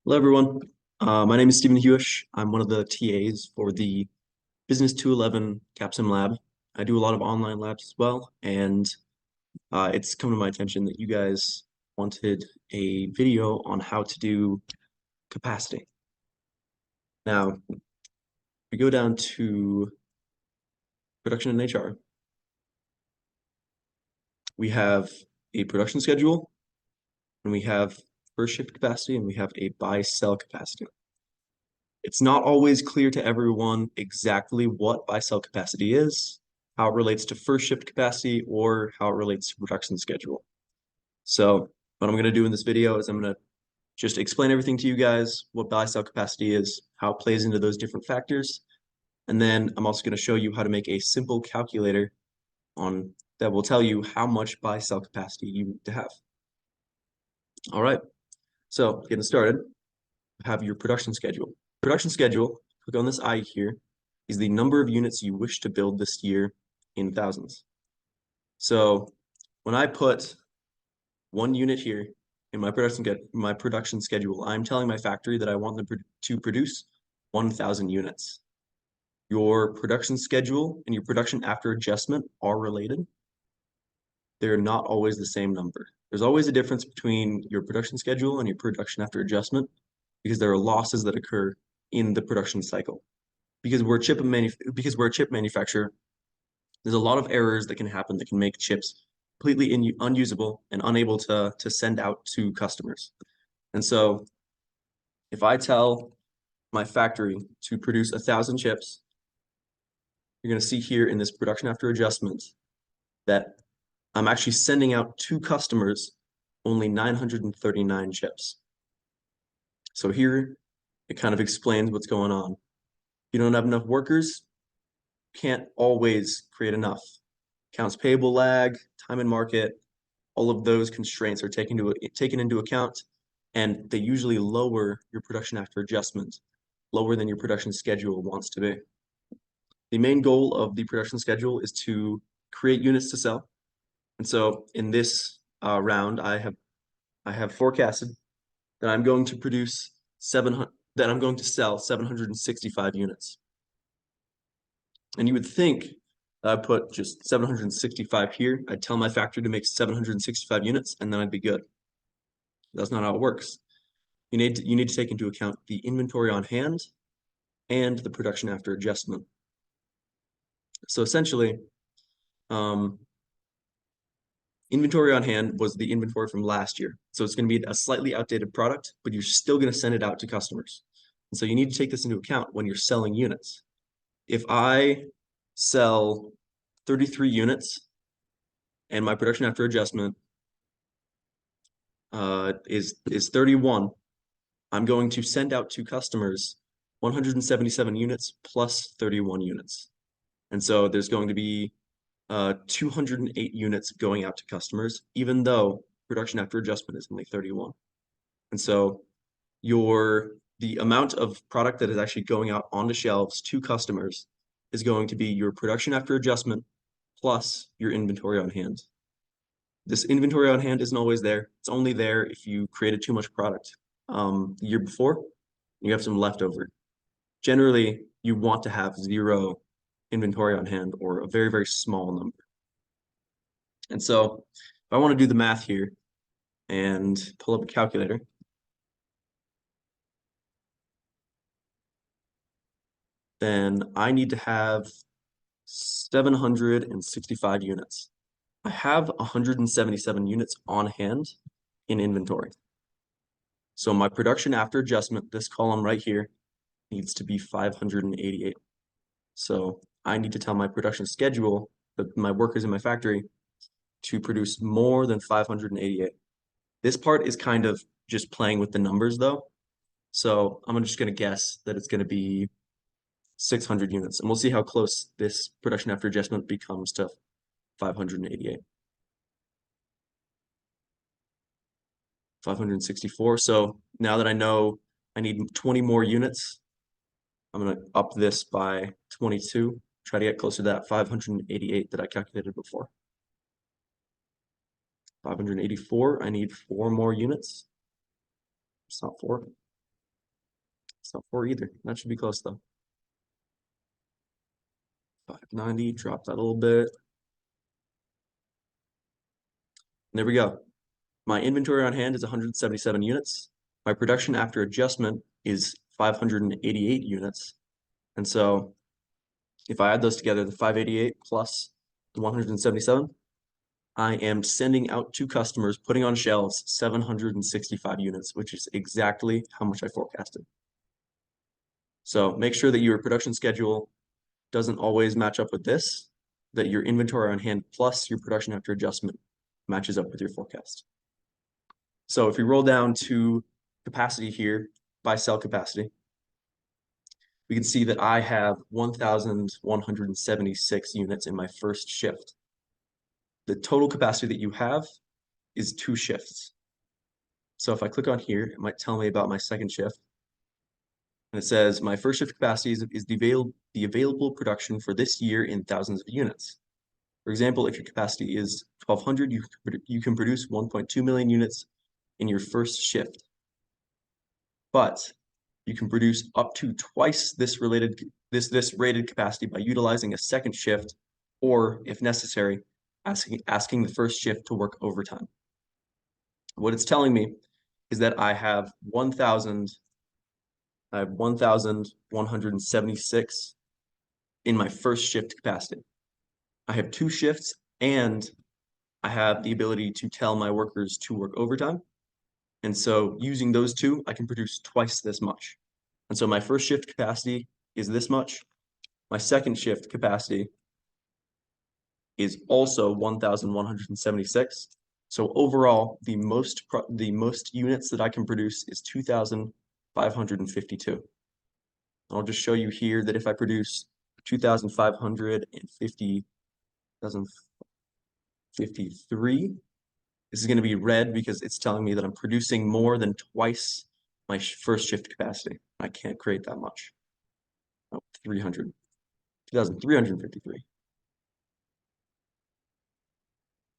Hello, everyone. My name is Stephen Hewish. I'm one of the TAs for the Business 211 CAPSIM lab. I do a lot of online labs as well, and it's come to my attention that you guys wanted a video on how to do capacity. Now, we go down to production and HR. We have a production schedule, and we have first shift capacity, and we have a buy sell capacity. It's not always clear to everyone exactly what buy-sell capacity is, how it relates to first shift capacity, or how it relates to production schedule. So what I'm going to do in this video is I'm going to just explain everything to you guys, what buy-sell capacity is, how it plays into those different factors, and then I'm also going to show you how to make a simple calculator that will tell you how much buy-sell capacity you need to have. All right, so getting started, have your production schedule. Production schedule, click on this I here, is the number of units you wish to build this year in thousands. So when I put 1 unit here in my production schedule, I'm telling my factory that I want them to produce 1,000 units. Your production schedule and your production after adjustment are related. They're not always the same number. There's always a difference between your production schedule and your production after adjustment because there are losses that occur in the production cycle. Because we're a chip manufacturer, there's a lot of errors that can happen that can make chips completely unusable and unable to send out to customers. And so if I tell my factory to produce 1,000 chips, you're going to see here in this production after adjustment that I'm actually sending out to customers only 939 chips. So here it kind of explains what's going on. You don't have enough workers, can't always create enough. Accounts payable lag, time and market, all of those constraints are taken into account, and they usually lower your production after adjustment, lower than your production schedule wants to be. The main goal of the production schedule is to create units to sell. And so in this round, I have forecasted that I'm going to sell 765 units. And you would think that I'd put just 765 here. I'd tell my factory to make 765 units, and then I'd be good. That's not how it works. You need to take into account the inventory on hand and the production after adjustment. So essentially, inventory on hand was the inventory from last year. So it's going to be a slightly outdated product, but you're still going to send it out to customers. And so you need to take this into account when you're selling units. If I sell 33 units and my production after adjustment is 31, I'm going to send out to customers 177 units plus 31 units. And so there's going to be 208 units going out to customers, even though production after adjustment is only 31. And so the amount of product that is actually going out onto shelves to customers is going to be your production after adjustment plus your inventory on hand. This inventory on hand isn't always there. It's only there if you created too much product the year before, you have some leftover. Generally, you want to have 0 inventory on hand or a very, very small number. And so if I want to do the math here and pull up a calculator, then I need to have 765 units. I have 177 units on hand in inventory. So my production after adjustment, this column right here, needs to be 588. So I need to tell my production schedule, my workers in my factory, to produce more than 588. This part is kind of just playing with the numbers though. So I'm just going to guess that it's going to be 600 units, and we'll see how close this production after adjustment becomes to 588. 564. So now that I know I need 20 more units, I'm going to up this by 22, try to get closer to that 588 that I calculated before. 584, I need 4 more units. It's not 4. It's not 4 either. That should be close though. 590, drop that a little bit. There we go. My inventory on hand is 177 units. My production after adjustment is 588 units. And so if I add those together, the 588 plus the 177, I am sending out to customers, putting on shelves 765 units, which is exactly how much I forecasted. So make sure that your production schedule doesn't always match up with this, that your inventory on hand plus your production after adjustment matches up with your forecast. So if we roll down to capacity here, buy sell capacity, we can see that I have 1,176 units in my first shift. The total capacity that you have is 2 shifts. So if I click on here, it might tell me about my second shift. And it says my first shift capacity is the available production for this year in thousands of units. For example, if your capacity is 1,200, you can produce 1.2 million units in your first shift. But you can produce up to twice this rated capacity by utilizing a second shift, or if necessary, asking the first shift to work overtime. What it's telling me is that I have 1,176 in my first shift capacity. I have 2 shifts, and I have the ability to tell my workers to work overtime. And so using those 2, I can produce twice this much. And so my first shift capacity is this much. My second shift capacity is also 1,176. So overall, the most units that I can produce is 2,552. I'll just show you here that if I produce 2,553, this is going to be red because it's telling me that I'm producing more than twice my first shift capacity. I can't create that much. Oh, 2,353.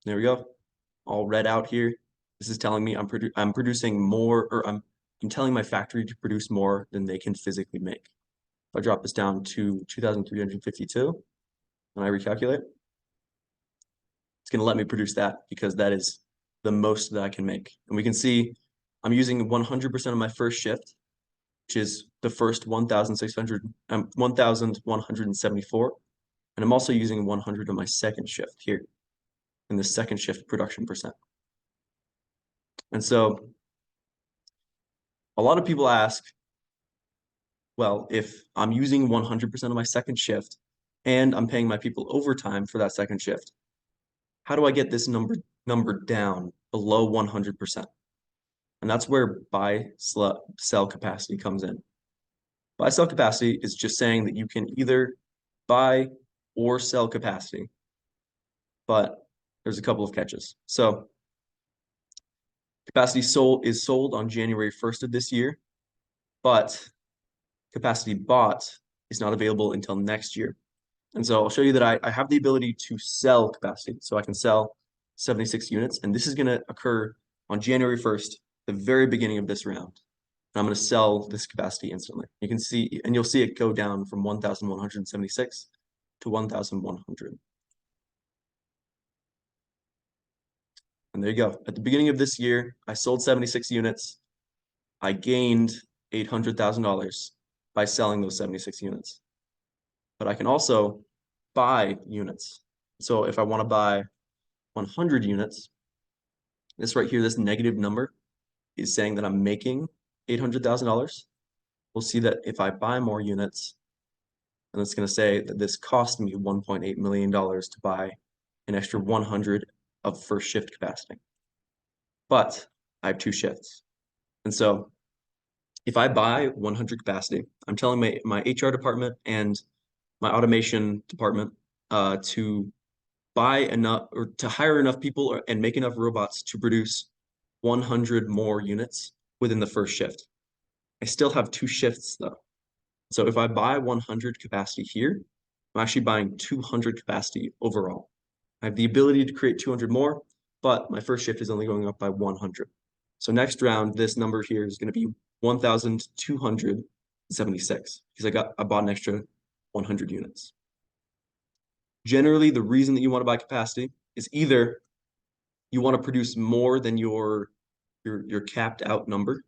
There we go. All red out here. This is telling me I'm producing more, or I'm telling my factory to produce more than they can physically make. If I drop this down to 2,352 and I recalculate, it's going to let me produce that because that is the most that I can make. And we can see I'm using 100% of my first shift, which is the first 1,174. And I'm also using 100 of my second shift here in the second shift production percent. And so a lot of people ask, well, if I'm using 100% of my second shift and I'm paying my people overtime for that second shift, how do I get this number down below 100%? And that's where buy sell capacity comes in. Buy sell capacity is just saying that you can either buy or sell capacity, but there's a couple of catches. So capacity is sold on January 1st of this year, but capacity bought is not available until next year. And so I'll show you that I have the ability to sell capacity. So I can sell 76 units, and this is going to occur on January 1st, the very beginning of this round. And I'm going to sell this capacity instantly. You can see, and you'll see it go down from 1,176 to 1,100. And there you go. At the beginning of this year, I sold 76 units. I gained $800,000 by selling those 76 units. But I can also buy units. So if I want to buy 100 units, this right here, this negative number is saying that I'm making $800,000. We'll see that if I buy more units, and it's going to say that this cost me $1.8 million to buy an extra 100 of first shift capacity. But I have 2 shifts. And so if I buy 100 capacity, I'm telling my HR department and my automation department to buy enough, or to hire enough people and make enough robots to produce 100 more units within the first shift. I still have 2 shifts though. So if I buy 100 capacity here, I'm actually buying 200 capacity overall. I have the ability to create 200 more, but my first shift is only going up by 100. So next round, this number here is going to be 1,200 76 because I bought an extra 100 units. Generally, the reason that you want to buy capacity is either you want to produce more than your capped out number.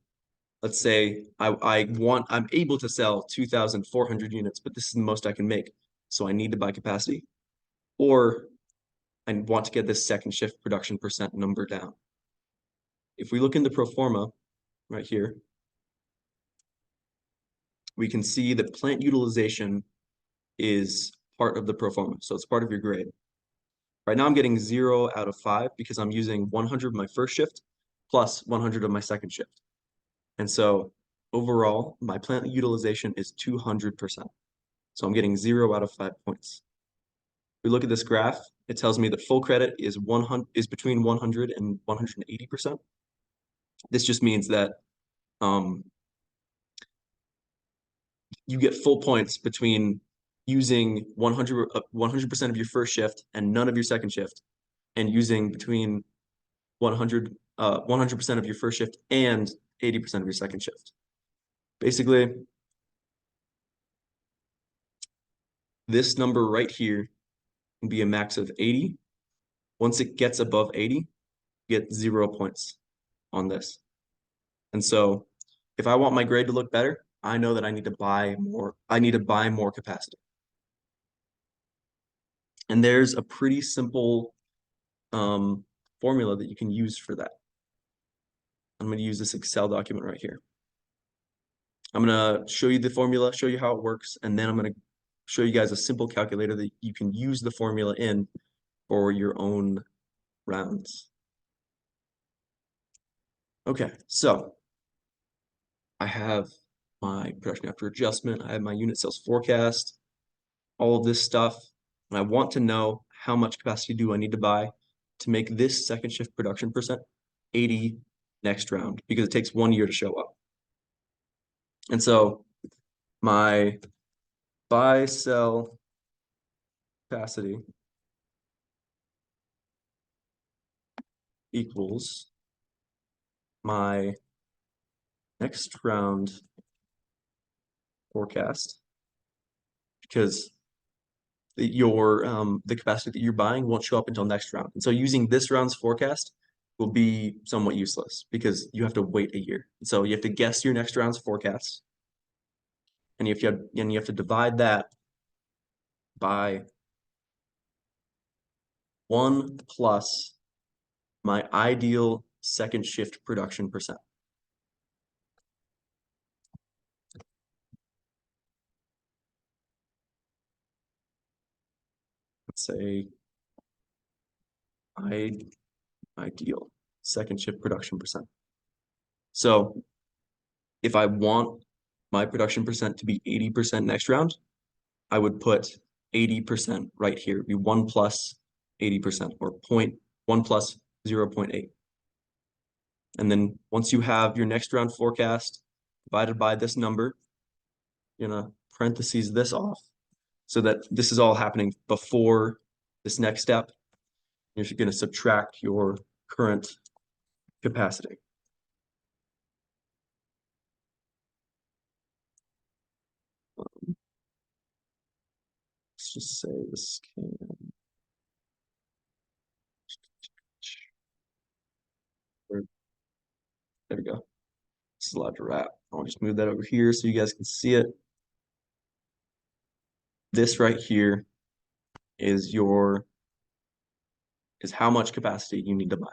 Let's say I'm able to sell 2,400 units, but this is the most I can make. So I need to buy capacity. Or I want to get this second shift production percent number down. If we look in the pro forma right here, we can see that plant utilization is part of the pro forma. So it's part of your grade. Right now I'm getting 0 out of 5 because I'm using 100 of my first shift plus 100 of my second shift. And so overall, my plant utilization is 200%. So I'm getting 0 out of 5 points. If we look at this graph, it tells me that full credit is between 100 and 180%. This just means that you get full points between using 100% of your first shift and none of your second shift, and using between 100% of your first shift and 80% of your second shift. Basically, this number right here can be a max of 80. Once it gets above 80, you get 0 points on this. And so if I want my grade to look better, I know that I need to buy more. I need to buy more capacity. And there's a pretty simple formula that you can use for that. I'm going to use this Excel document right here. I'm going to show you the formula, show you how it works, and then I'm going to show you guys a simple calculator that you can use the formula in for your own rounds. Okay, so I have my production after adjustment, I have my unit sales forecast, all of this stuff, and I want to know how much capacity do I need to buy to make this second shift production percent 80 next round, because it takes 1 year to show up. And so my buy sell capacity equals my next round forecast, because the capacity that you're buying won't show up until next round. And so using this round's forecast will be somewhat useless because you have to wait a year. And so you have to guess your next round's forecast, and you have to divide that by 1 plus my ideal second shift production percent. Let's say ideal second shift production percent. So if I want my production percent to be 80% next round, I would put 80% right here. It'd be 1 plus 80%, or 1 plus 0.8. And then once you have your next round forecast divided by this number, you're gonna parentheses this off so that this is all happening before this next step. You're gonna subtract your current capacity. Let's just say this can. There we go. This is allowed to wrap. I'll just move that over here so you guys can see it. This right here is how much capacity you need to buy.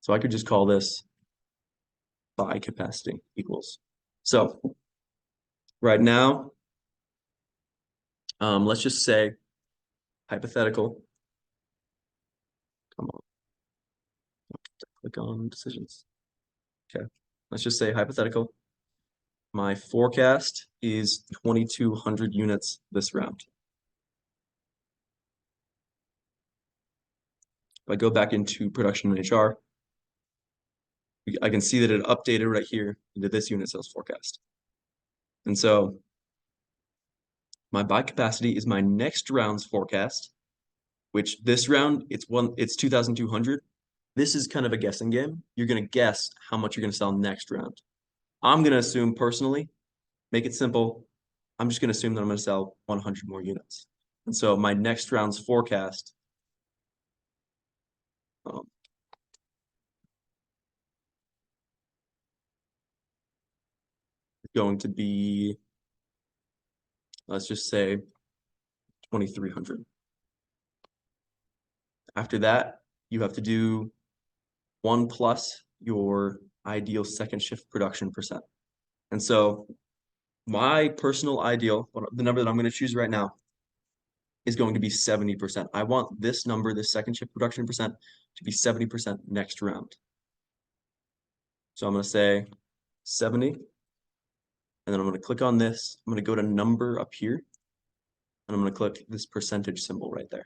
So I could just call this buy capacity equals. So right now, let's just say hypothetical. Come on. Click on decisions. Okay. Let's just say hypothetical. My forecast is 2,200 units this round. If I go back into production and HR, I can see that it updated right here into this unit sales forecast. And so my buy capacity is my next round's forecast, which this round, it's 2,200. This is kind of a guessing game. You're going to guess how much you're going to sell next round. I'm going to assume personally make it simple. I'm just going to assume that I'm going to sell 100 more units. And so my next round's forecast is going to be, let's just say 2,300. After that, you have to do 1 plus your ideal second shift production percent. And so my personal ideal, the number that I'm going to choose right now, is going to be 70%. I want this number, this second shift production percent, to be 70% next round. So I'm going to say 70, and then I'm going to click on this. I'm going to go to number up here, and I'm going to click this percentage symbol right there.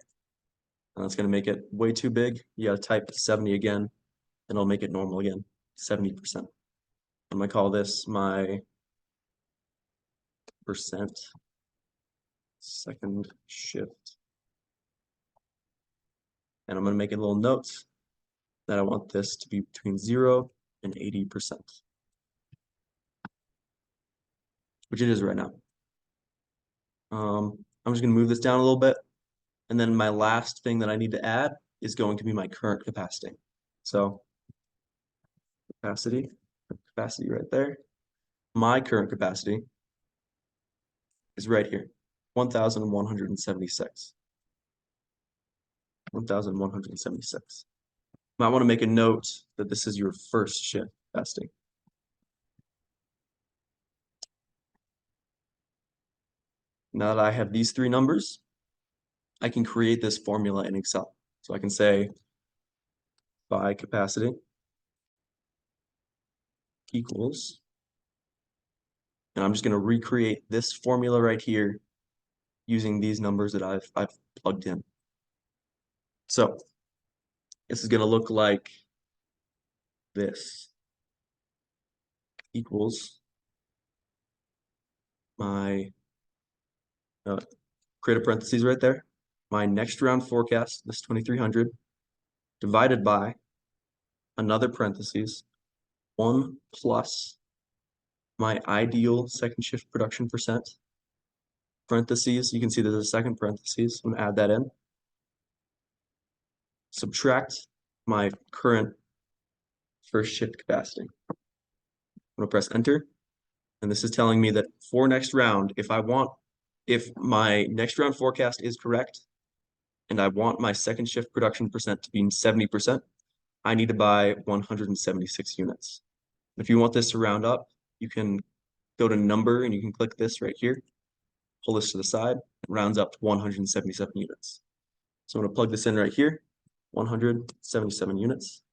And that's going to make it way too big. You got to type 70 again, and I'll make it normal again, 70%. I'm going to call this my percent second shift. And I'm going to make a little note that I want this to be between 0 and 80%, which it is right now. I'm just going to move this down a little bit. And then my last thing that I need to add is going to be my current capacity. So capacity right there. My current capacity is right here, 1,176. 1,176. Might want to make a note that this is your first shift capacity. Now that I have these three numbers, I can create this formula in Excel. So I can say buy capacity equals, and I'm just going to recreate this formula right here using these numbers that I've plugged in. So this is going to look like this equals my create a parentheses right there, my next round forecast, this 2,300, divided by another parentheses, 1 plus my ideal second shift production percent, parentheses, you can see there's a second parentheses, I'm gonna add that in, subtract my current first shift capacity. I'm gonna press enter, and this is telling me that for next round, if my next round forecast is correct, and I want my second shift production percent to be 70%, I need to buy 176 units. If you want this to round up, you can go to number and you can click this right here, pull this to the side, it rounds up to 177 units. So I'm going to plug this in right here, 177 units.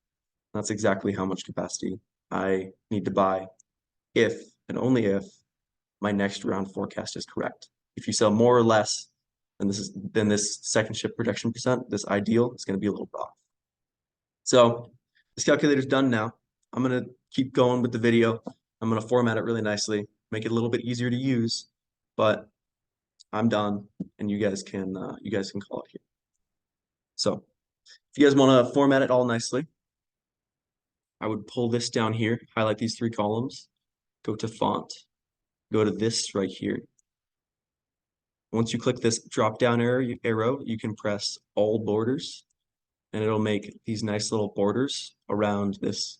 That's exactly how much capacity I need to buy if and only if my next round forecast is correct. If you sell more or less than this second shift production percent, this ideal is going to be a little off. So this calculator's done now. I'm going to keep going with the video. I'm going to format it really nicely, make it a little bit easier to use, but I'm done, and you guys can call it here. So if you guys want to format it all nicely, I would pull this down here, highlight these three columns, go to font, go to this right here. Once you click this drop down arrow, you can press all borders, and it'll make these nice little borders around this,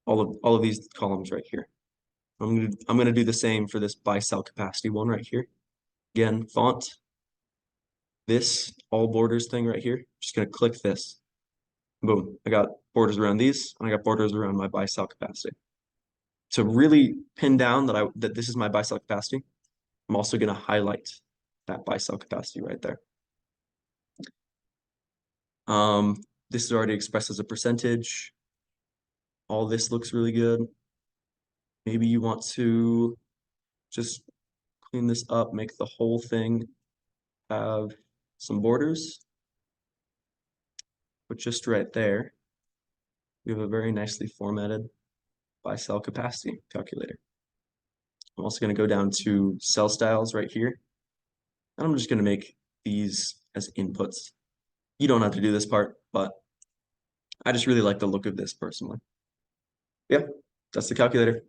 all of these columns right here. I'm gonna do the same for this buy sell capacity one right here. Again, font, this all borders thing right here. Just gonna click this. Boom, I got borders around these, and I got borders around my buy sell capacity. To really pin down that this is my buy sell capacity, I'm also gonna highlight that buy sell capacity right there. This is already expressed as a percentage. All this looks really good. Maybe you want to just clean this up, make the whole thing have some borders. But just right there, we have a very nicely formatted buy sell capacity calculator. I'm also going to go down to cell styles right here. And I'm just going to make these as inputs. You don't have to do this part, but I just really like the look of this personally. Yeah, that's the calculator.